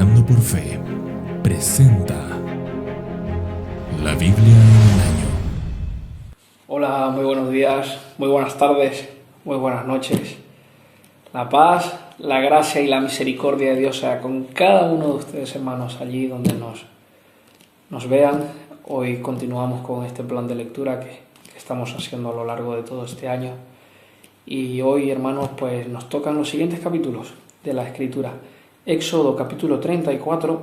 Caminando por Fe presenta la Biblia en un año. Hola, muy buenos días, muy buenas tardes, muy buenas noches. La paz, la gracia y la misericordia de Dios sea con cada uno de ustedes, hermanos, allí donde nos vean. Hoy continuamos con este plan de lectura que estamos haciendo a lo largo de todo este año. Y hoy, hermanos, pues nos tocan los siguientes capítulos de la Escritura. Éxodo capítulo 34,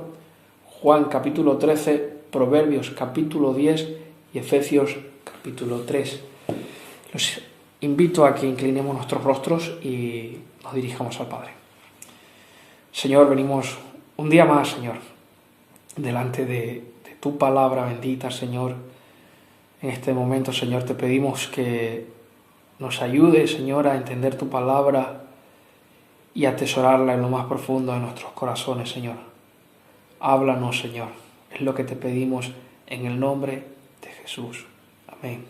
Juan capítulo 13, Proverbios capítulo 10 y Efesios capítulo 3. Los invito a que inclinemos nuestros rostros y nos dirijamos al Padre. Señor, venimos un día más, Señor, delante de tu palabra bendita, Señor. En este momento, Señor, te pedimos que nos ayude, Señor, a entender tu palabra y atesorarla en lo más profundo de nuestros corazones, Señor. Háblanos, Señor, es lo que te pedimos en el nombre de Jesús. Amén.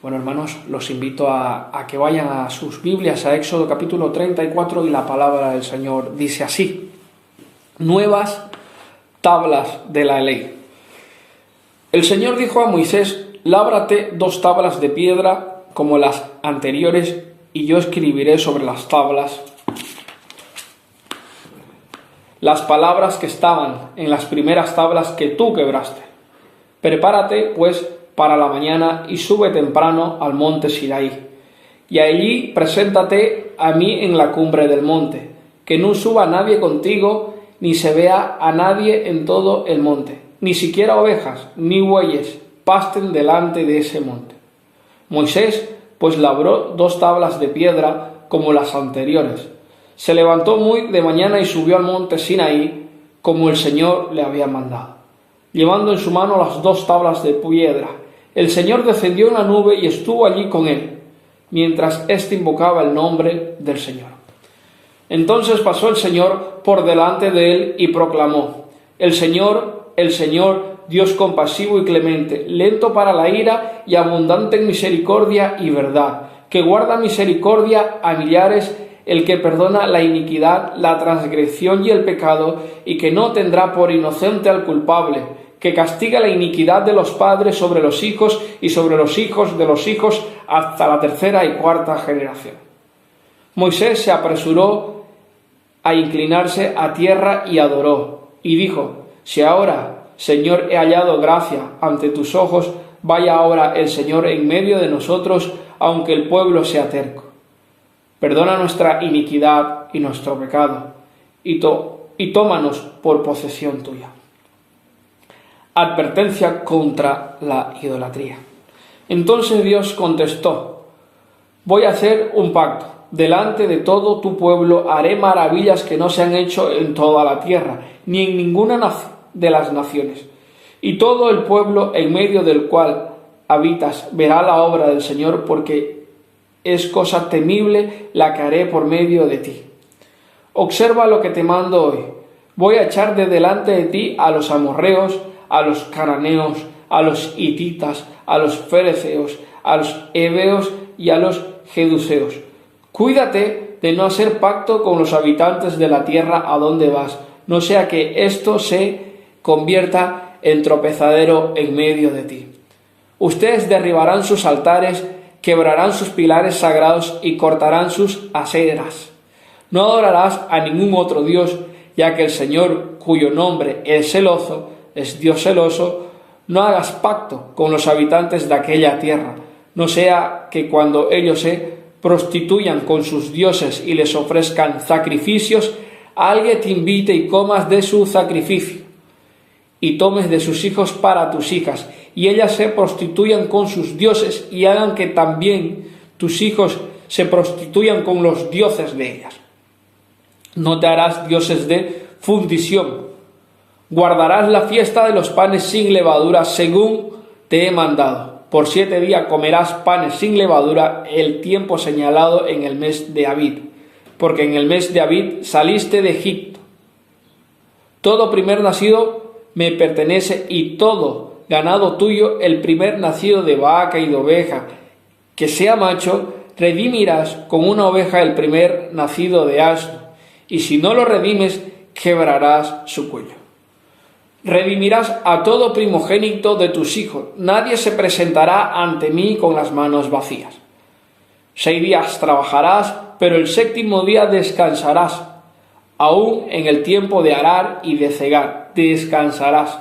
Bueno, hermanos, los invito a que vayan a sus Biblias, a Éxodo capítulo 34, y la palabra del Señor dice así: nuevas tablas de la ley. El Señor dijo a Moisés: lábrate 2 tablas de piedra como las anteriores, y yo escribiré sobre las tablas las palabras que estaban en las primeras tablas que tú quebraste. Prepárate, pues, para la mañana y sube temprano al monte Sinaí, y allí preséntate a mí en la cumbre del monte, que no suba nadie contigo, ni se vea a nadie en todo el monte, ni siquiera ovejas ni bueyes pasten delante de ese monte. Moisés pues labró 2 tablas de piedra como las anteriores. Se levantó muy de mañana y subió al monte Sinaí, como el Señor le había mandado, llevando en su mano las 2 tablas de piedra. El Señor descendió en la nube y estuvo allí con él, mientras éste invocaba el nombre del Señor. Entonces pasó el Señor por delante de él y proclamó: el Señor, Dios compasivo y clemente, lento para la ira y abundante en misericordia y verdad, que guarda misericordia a millares, el que perdona la iniquidad, la transgresión y el pecado, y que no tendrá por inocente al culpable, que castiga la iniquidad de los padres sobre los hijos y sobre los hijos de los hijos hasta la 3ª y 4ª generación. Moisés se apresuró a inclinarse a tierra y adoró, y dijo: si ahora, Señor, he hallado gracia ante tus ojos, vaya ahora el Señor en medio de nosotros, aunque el pueblo sea terco. Perdona nuestra iniquidad y nuestro pecado, y tómanos por posesión tuya. Advertencia contra la idolatría. Entonces Dios contestó: voy a hacer un pacto. Delante de todo tu pueblo haré maravillas que no se han hecho en toda la tierra, ni en ninguna de las naciones. Y todo el pueblo en medio del cual habitas verá la obra del Señor, porque es cosa temible la que haré por medio de ti. Observa lo que te mando hoy. Voy a echar de delante de ti a los amorreos, a los cananeos, a los hititas, a los fereceos, a los heveos y a los jebuseos. Cuídate de no hacer pacto con los habitantes de la tierra a donde vas, no sea que esto se convierta en tropezadero en medio de ti. Ustedes derribarán sus altares, quebrarán sus pilares sagrados y cortarán sus aseras. No adorarás a ningún otro Dios, ya que el Señor, cuyo nombre es celoso, es Dios celoso. No hagas pacto con los habitantes de aquella tierra, no sea que cuando ellos se prostituyan con sus dioses y les ofrezcan sacrificios, alguien te invite y comas de su sacrificio, y tomes de sus hijos para tus hijas, y ellas se prostituyan con sus dioses, y hagan que también tus hijos se prostituyan con los dioses de ellas. No te harás dioses de fundición. Guardarás la fiesta de los panes sin levadura, según te he mandado. Por 7 días comerás panes sin levadura el tiempo señalado en el mes de Abib, porque en el mes de Abib saliste de Egipto. Todo primer nacido me pertenece, y todo ganado tuyo, el primer nacido de vaca y de oveja, que sea macho, redimirás con una oveja el primer nacido de asno. Y si no lo redimes, quebrarás su cuello. Redimirás a todo primogénito de tus hijos. Nadie se presentará ante mí con las manos vacías. 6 días trabajarás, pero el 7º día descansarás. Aún en el tiempo de arar y de cegar, descansarás.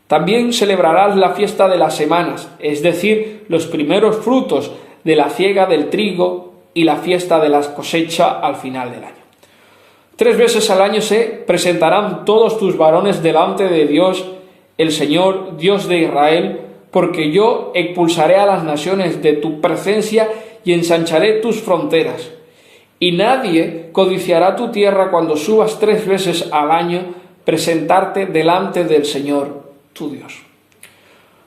También celebrarás la fiesta de las semanas, es decir, los primeros frutos de la siega del trigo y la fiesta de la cosecha al final del año. 3 veces al año se presentarán todos tus varones delante de Dios, el Señor, Dios de Israel, porque yo expulsaré a las naciones de tu presencia y ensancharé tus fronteras. Y nadie codiciará tu tierra cuando subas 3 veces al año presentarte delante del Señor, tu Dios.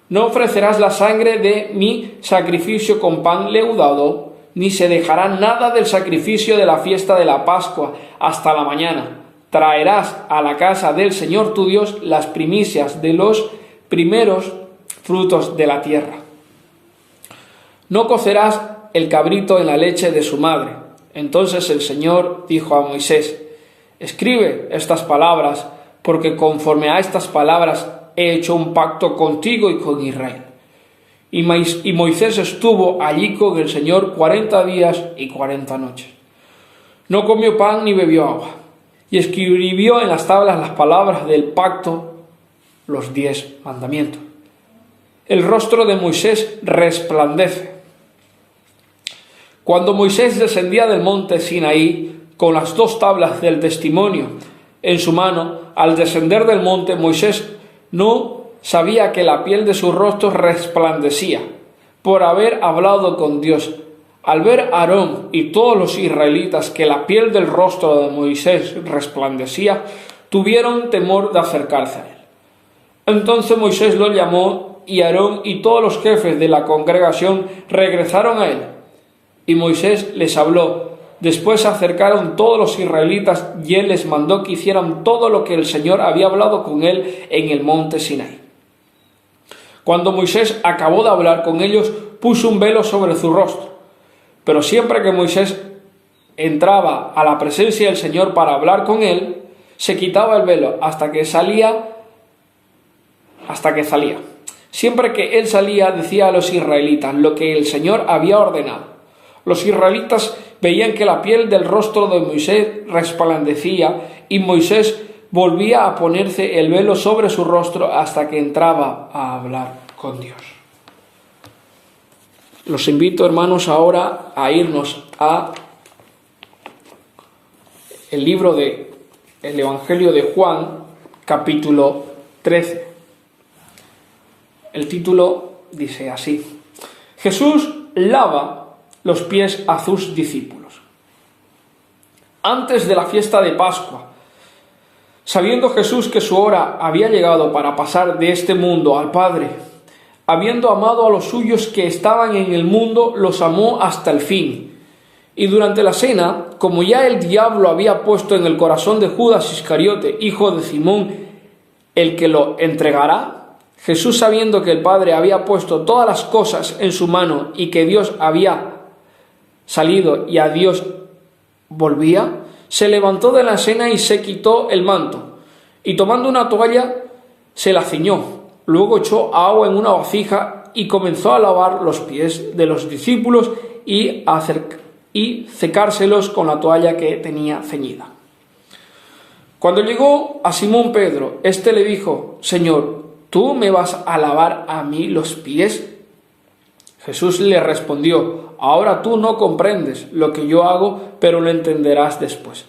No ofrecerás la sangre de mi sacrificio con pan leudado, ni se dejará nada del sacrificio de la fiesta de la Pascua hasta la mañana. Traerás a la casa del Señor tu Dios las primicias de los primeros frutos de la tierra. No cocerás el cabrito en la leche de su madre. Entonces el Señor dijo a Moisés: escribe estas palabras, porque conforme a estas palabras he hecho un pacto contigo y con Israel. Y Moisés estuvo allí con el Señor 40 días y 40 noches. No comió pan ni bebió agua, y escribió en las tablas las palabras del pacto, los 10 mandamientos. El rostro de Moisés resplandece. Cuando Moisés descendía del monte Sinaí con las 2 tablas del testimonio en su mano, al descender del monte, Moisés no sabía que la piel de su rostro resplandecía por haber hablado con Dios. Al ver a Aarón y todos los israelitas que la piel del rostro de Moisés resplandecía, tuvieron temor de acercarse a él. Entonces Moisés lo llamó, y Aarón y todos los jefes de la congregación regresaron a él. Y Moisés les habló. Después se acercaron todos los israelitas y él les mandó que hicieran todo lo que el Señor había hablado con él en el monte Sinaí. Cuando Moisés acabó de hablar con ellos, puso un velo sobre su rostro. Pero siempre que Moisés entraba a la presencia del Señor para hablar con él, se quitaba el velo hasta que salía. Siempre que él salía, decía a los israelitas lo que el Señor había ordenado. Los israelitas veían que la piel del rostro de Moisés resplandecía, y Moisés volvía a ponerse el velo sobre su rostro hasta que entraba a hablar con Dios. Los invito, hermanos, ahora a irnos a el libro de el Evangelio de Juan, capítulo 13. El título dice así: Jesús lava los pies a sus discípulos. Antes de la fiesta de Pascua, sabiendo Jesús que su hora había llegado para pasar de este mundo al Padre, habiendo amado a los suyos que estaban en el mundo, los amó hasta el fin. Y durante la cena, como ya el diablo había puesto en el corazón de Judas Iscariote, hijo de Simón, el que lo entregará, Jesús, sabiendo que el Padre había puesto todas las cosas en su mano y que Dios había salido y a Dios volvía, se levantó de la cena y se quitó el manto, y tomando una toalla se la ciñó. Luego echó agua en una vasija y comenzó a lavar los pies de los discípulos y secárselos con la toalla que tenía ceñida. Cuando llegó a Simón Pedro, éste le dijo: Señor, ¿tú me vas a lavar a mí los pies? Jesús le respondió: ahora tú no comprendes lo que yo hago, pero lo entenderás después.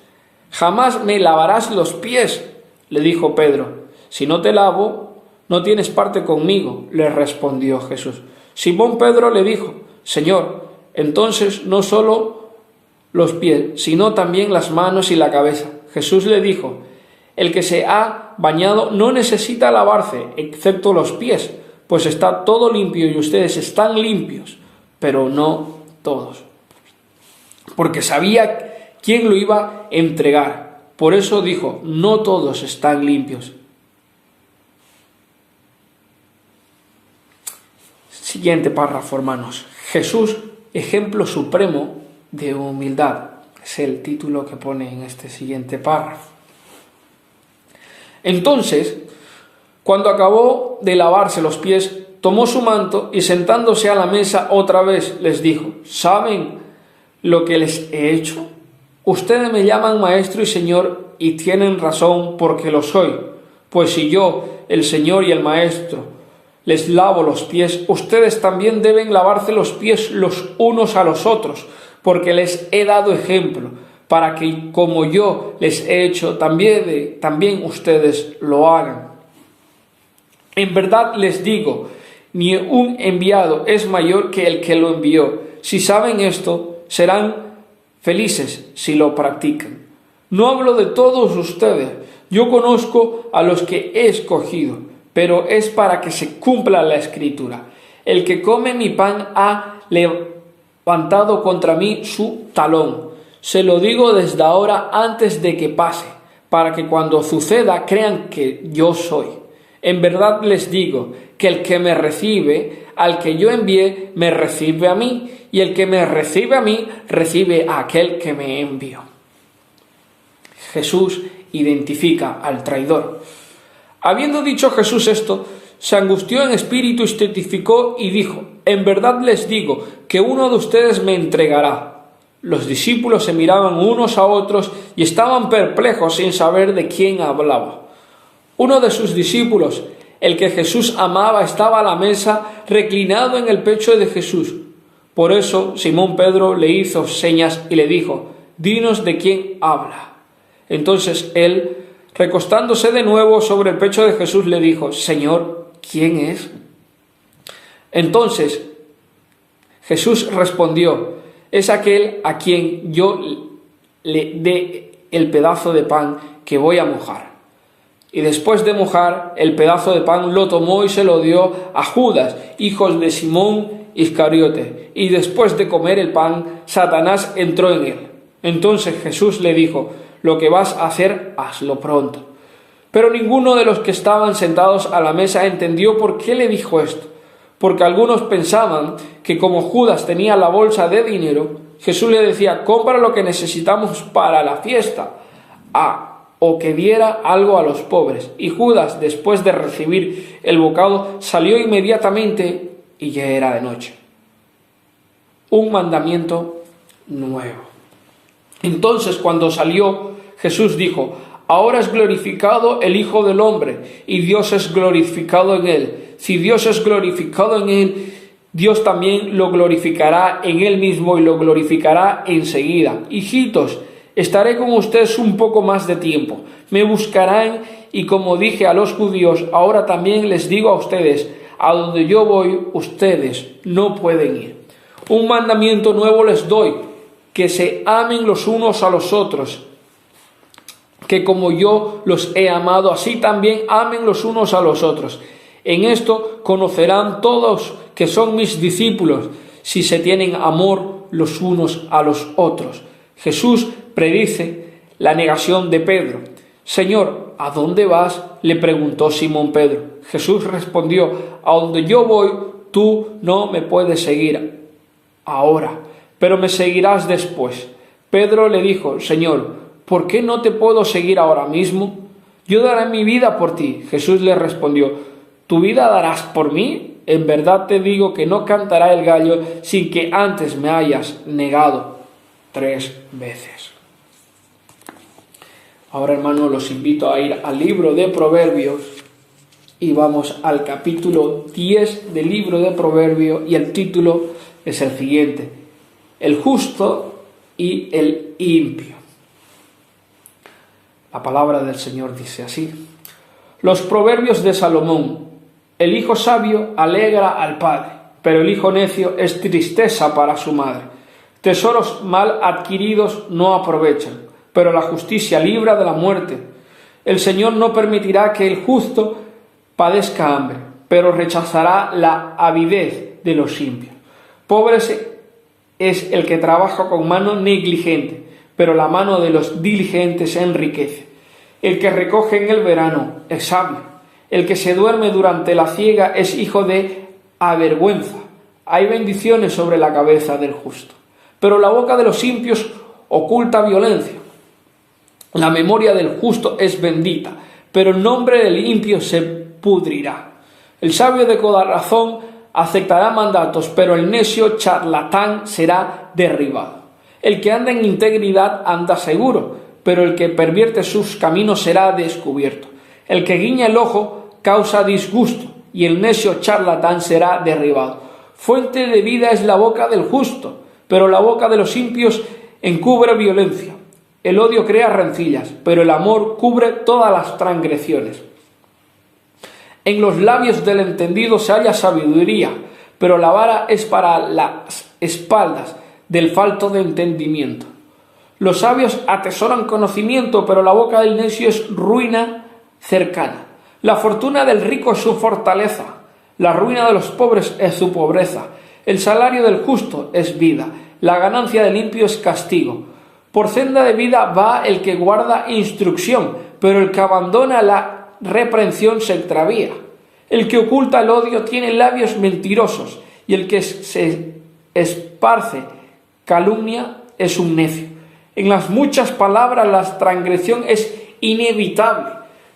Jamás me lavarás los pies, le dijo Pedro. Si no te lavo, no tienes parte conmigo, le respondió Jesús. Simón Pedro le dijo: Señor, entonces no solo los pies, sino también las manos y la cabeza. Jesús le dijo: el que se ha bañado no necesita lavarse, excepto los pies, pues está todo limpio y ustedes están limpios, pero no todos. Porque sabía quién lo iba a entregar. Por eso dijo: no todos están limpios. Siguiente párrafo, hermanos. Jesús, ejemplo supremo de humildad. Es el título que pone en este siguiente párrafo. Entonces, cuando acabó de lavarse los pies, tomó su manto y sentándose a la mesa otra vez les dijo: ¿saben lo que les he hecho? Ustedes me llaman maestro y señor y tienen razón porque lo soy. Pues si yo, el Señor y el Maestro, les lavo los pies, ustedes también deben lavarse los pies los unos a los otros, porque les he dado ejemplo, para que como yo les he hecho, también ustedes lo hagan. En verdad les digo, ni un enviado es mayor que el que lo envió. Si saben esto, serán felices si lo practican. No hablo de todos ustedes. Yo conozco a los que he escogido, pero es para que se cumpla la Escritura. El que come mi pan ha levantado contra mí su talón. Se lo digo desde ahora antes de que pase, para que cuando suceda crean que yo soy. En verdad les digo que el que me recibe, al que yo envié, me recibe a mí, y el que me recibe a mí, recibe a aquel que me envió. Jesús identifica al traidor. Habiendo dicho Jesús esto, se angustió en espíritu y testificó y dijo: en verdad les digo que uno de ustedes me entregará. Los discípulos se miraban unos a otros y estaban perplejos sin saber de quién hablaba. Uno de sus discípulos, el que Jesús amaba, estaba a la mesa reclinado en el pecho de Jesús. Por eso Simón Pedro le hizo señas y le dijo: dinos de quién habla. Entonces él, recostándose de nuevo sobre el pecho de Jesús, le dijo: Señor, ¿quién es? Entonces Jesús respondió: es aquel a quien yo le dé el pedazo de pan que voy a mojar. Y después de mojar el pedazo de pan, lo tomó y se lo dio a Judas, hijo de Simón Iscariote. Y después de comer el pan, Satanás entró en él. Entonces Jesús le dijo: lo que vas a hacer, hazlo pronto. Pero ninguno de los que estaban sentados a la mesa entendió por qué le dijo esto, porque algunos pensaban que como Judas tenía la bolsa de dinero, Jesús le decía: compra lo que necesitamos para la fiesta, o que diera algo a los pobres. Y Judas, después de recibir el bocado, salió inmediatamente y ya era de noche. Un mandamiento nuevo. Entonces, cuando salió, Jesús dijo: ahora es glorificado el Hijo del Hombre, y Dios es glorificado en él. Si Dios es glorificado en él, Dios también lo glorificará en él mismo y lo glorificará enseguida. Hijitos, estaré con ustedes un poco más de tiempo. Me buscarán, y como dije a los judíos, ahora también les digo a ustedes: a donde yo voy, ustedes no pueden ir. Un mandamiento nuevo les doy: que se amen los unos a los otros, que como yo los he amado, así también amen los unos a los otros. En esto conocerán todos que son mis discípulos, si se tienen amor los unos a los otros. Jesús predice la negación de Pedro. Señor, ¿a dónde vas?, le preguntó Simón Pedro. Jesús respondió: a donde yo voy, tú no me puedes seguir ahora, pero me seguirás después. Pedro le dijo: Señor, ¿por qué no te puedo seguir ahora mismo? Yo daré mi vida por ti. Jesús le respondió: ¿tu vida darás por mí? En verdad te digo que no cantará el gallo sin que antes me hayas negado 3 veces. Ahora, hermanos, los invito a ir al libro de Proverbios y vamos al capítulo 10 del libro de Proverbios, y el título es el siguiente: el justo y el impío. La palabra del Señor dice así: los proverbios de Salomón. El hijo sabio alegra al padre, pero el hijo necio es tristeza para su madre. Tesoros mal adquiridos no aprovechan, pero la justicia libra de la muerte. El Señor no permitirá que el justo padezca hambre, pero rechazará la avidez de los impios. Pobre es el que trabaja con mano negligente, pero la mano de los diligentes enriquece. El que recoge en el verano es sabio. El que se duerme durante la siega es hijo de avergüenza. Hay bendiciones sobre la cabeza del justo, pero la boca de los impios oculta violencia. La memoria del justo es bendita, pero el nombre del impío se pudrirá. El sabio de corazón aceptará mandatos, pero el necio charlatán será derribado. El que anda en integridad anda seguro, pero el que pervierte sus caminos será descubierto. El que guiña el ojo causa disgusto, y el necio charlatán será derribado. Fuente de vida es la boca del justo, pero la boca de los impíos encubre violencia. El odio crea rencillas, pero el amor cubre todas las transgresiones. En los labios del entendido se halla sabiduría, pero la vara es para las espaldas del falto de entendimiento. Los sabios atesoran conocimiento, pero la boca del necio es ruina cercana. La fortuna del rico es su fortaleza, la ruina de los pobres es su pobreza. El salario del justo es vida, la ganancia del limpio es castigo. Por senda de vida va el que guarda instrucción, pero el que abandona la reprensión se extravía. El que oculta el odio tiene labios mentirosos, y el que se esparce calumnia es un necio. En las muchas palabras la transgresión es inevitable,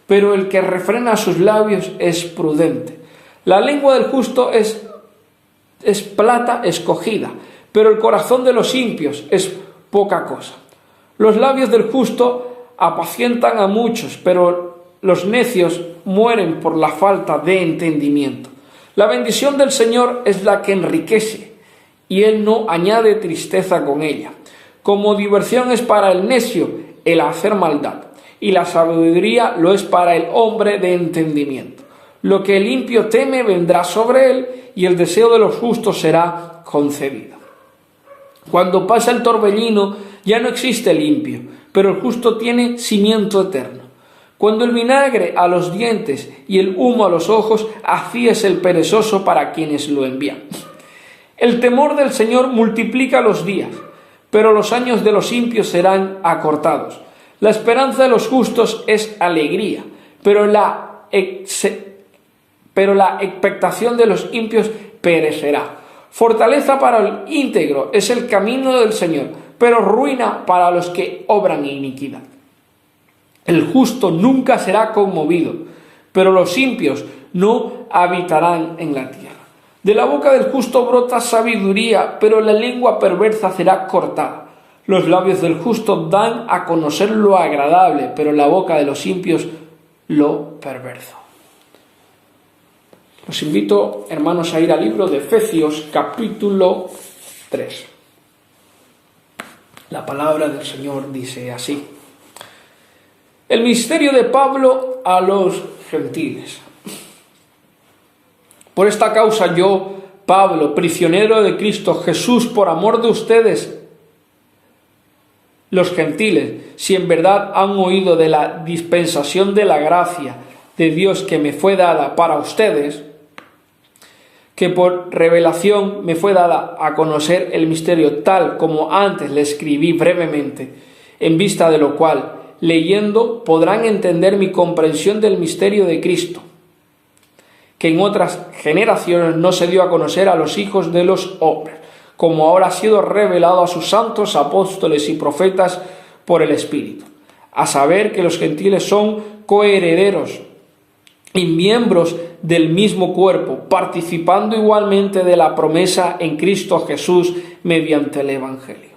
pero el que refrena sus labios es prudente. La lengua del justo es plata escogida, pero el corazón de los impios es poca cosa. Los labios del justo apacientan a muchos, pero los necios mueren por la falta de entendimiento. La bendición del Señor es la que enriquece, y Él no añade tristeza con ella. Como diversión es para el necio el hacer maldad, y la sabiduría lo es para el hombre de entendimiento. Lo que el impío teme vendrá sobre él, y el deseo de los justos será concedido. Cuando pasa el torbellino, ya no existe el impío, pero el justo tiene cimiento eterno. Cuando el vinagre a los dientes y el humo a los ojos, así es el perezoso para quienes lo envían. El temor del Señor multiplica los días, pero los años de los impios serán acortados. La esperanza de los justos es alegría, pero la expectación de los impios perecerá. Fortaleza para el íntegro es el camino del Señor, pero ruina para los que obran iniquidad. El justo nunca será conmovido, pero los impios no habitarán en la tierra. De la boca del justo brota sabiduría, pero la lengua perversa será cortada. Los labios del justo dan a conocer lo agradable, pero la boca de los impios lo perverso. Los invito, hermanos, a ir al libro de Efesios, capítulo 3. La palabra del Señor dice así: el ministerio de Pablo a los gentiles. Por esta causa yo, Pablo, prisionero de Cristo Jesús, por amor de ustedes, los gentiles, si en verdad han oído de la dispensación de la gracia de Dios que me fue dada para ustedes, que por revelación me fue dada a conocer el misterio tal como antes le escribí brevemente, en vista de lo cual, leyendo, podrán entender mi comprensión del misterio de Cristo, que en otras generaciones no se dio a conocer a los hijos de los hombres, como ahora ha sido revelado a sus santos apóstoles y profetas por el Espíritu, a saber que los gentiles son coherederos y miembros del mismo cuerpo, participando igualmente de la promesa en Cristo Jesús mediante el Evangelio.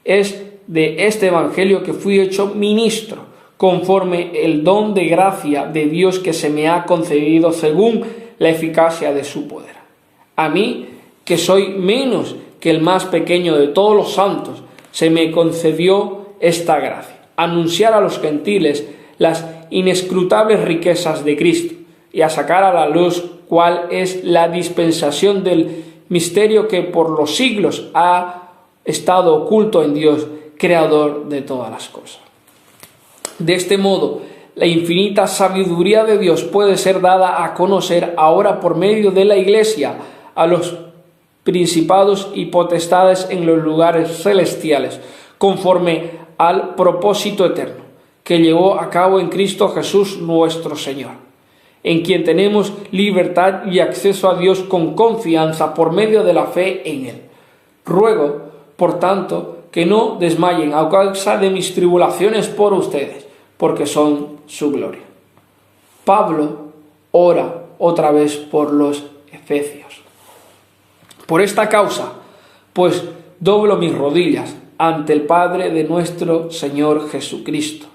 Es de este Evangelio que fui hecho ministro, conforme el don de gracia de Dios que se me ha concedido según la eficacia de su poder. A mí, que soy menos que el más pequeño de todos los santos, se me concedió esta gracia: anunciar a los gentiles las inescrutables riquezas de Cristo, y a sacar a la luz cuál es la dispensación del misterio que por los siglos ha estado oculto en Dios, creador de todas las cosas. De este modo, la infinita sabiduría de Dios puede ser dada a conocer ahora por medio de la Iglesia a los principados y potestades en los lugares celestiales, conforme al propósito eterno que llevó a cabo en Cristo Jesús nuestro Señor, en quien tenemos libertad y acceso a Dios con confianza por medio de la fe en Él. Ruego, por tanto, que no desmayen a causa de mis tribulaciones por ustedes, porque son su gloria. Pablo ora otra vez por los efesios. Por esta causa, pues doblo mis rodillas ante el Padre de nuestro Señor Jesucristo,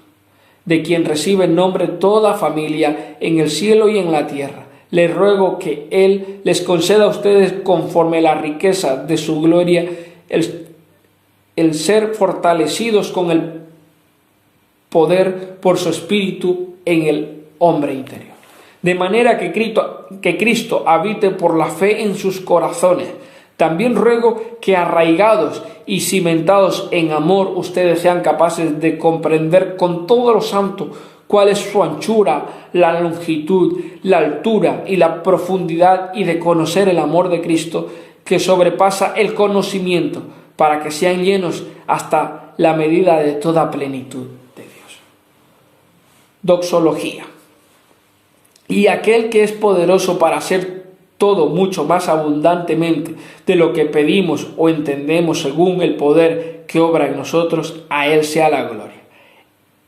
de quien recibe el nombre toda familia en el cielo y en la tierra. Les ruego que Él les conceda a ustedes, conforme a la riqueza de su gloria, el ser fortalecidos con el poder por su Espíritu en el hombre interior. De manera que Cristo habite por la fe en sus corazones. También ruego que, arraigados y cimentados en amor, ustedes sean capaces de comprender con todo lo santo cuál es su anchura, la longitud, la altura y la profundidad, y de conocer el amor de Cristo que sobrepasa el conocimiento, para que sean llenos hasta la medida de toda plenitud de Dios. Doxología. Y aquel que es poderoso para hacer todo mucho más abundantemente de lo que pedimos o entendemos, según el poder que obra en nosotros, a Él sea la gloria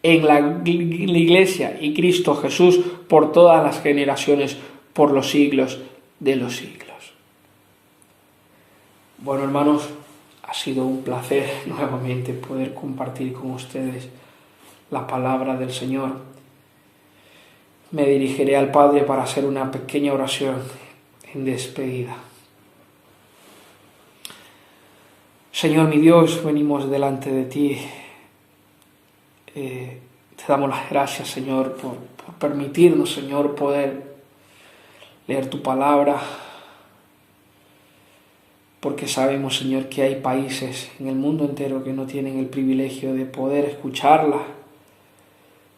en la Iglesia y Cristo Jesús por todas las generaciones, por los siglos de los siglos. Bueno, hermanos, ha sido un placer nuevamente poder compartir con ustedes la palabra del Señor. Me dirigiré al Padre para hacer una pequeña oración en despedida. Señor mi Dios, venimos delante de ti. Te damos las gracias, Señor, por permitirnos, Señor, poder leer tu palabra, porque sabemos, Señor, que hay países en el mundo entero que no tienen el privilegio de poder escucharla,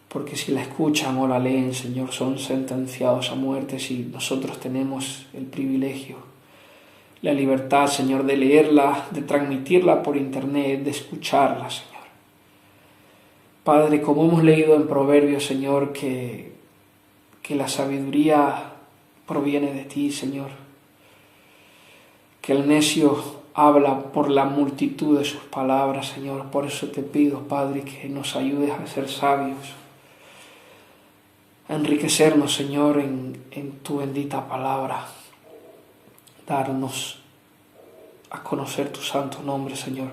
porque si la escuchan o la leen, Señor, son sentenciados a muerte. Si nosotros tenemos el privilegio, la libertad, Señor, de leerla, de transmitirla por internet, de escucharla, Señor. Padre, como hemos leído en Proverbios, Señor, que la sabiduría proviene de ti, Señor, que el necio habla por la multitud de sus palabras, Señor. Por eso te pido, Padre, que nos ayudes a ser sabios, a enriquecernos, Señor, en tu bendita palabra, darnos a conocer tu santo nombre, Señor.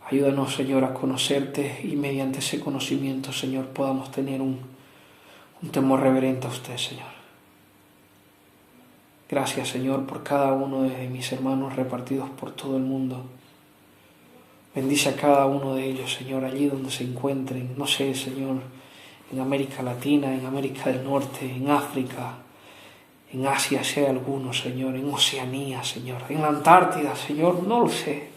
Ayúdanos, Señor, a conocerte, y mediante ese conocimiento, Señor, podamos tener un temor reverente a usted, Señor. Gracias, Señor, por cada uno de mis hermanos repartidos por todo el mundo. Bendice a cada uno de ellos, Señor, allí donde se encuentren. No sé, Señor, en América Latina, en América del Norte, en África, en Asia, si hay algunos, Señor, en Oceanía, Señor, en la Antártida, Señor, no lo sé.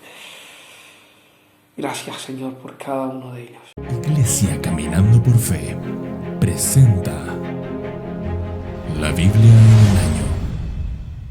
Gracias, Señor, por cada uno de ellos. Iglesia Caminando por Fe presenta la Biblia en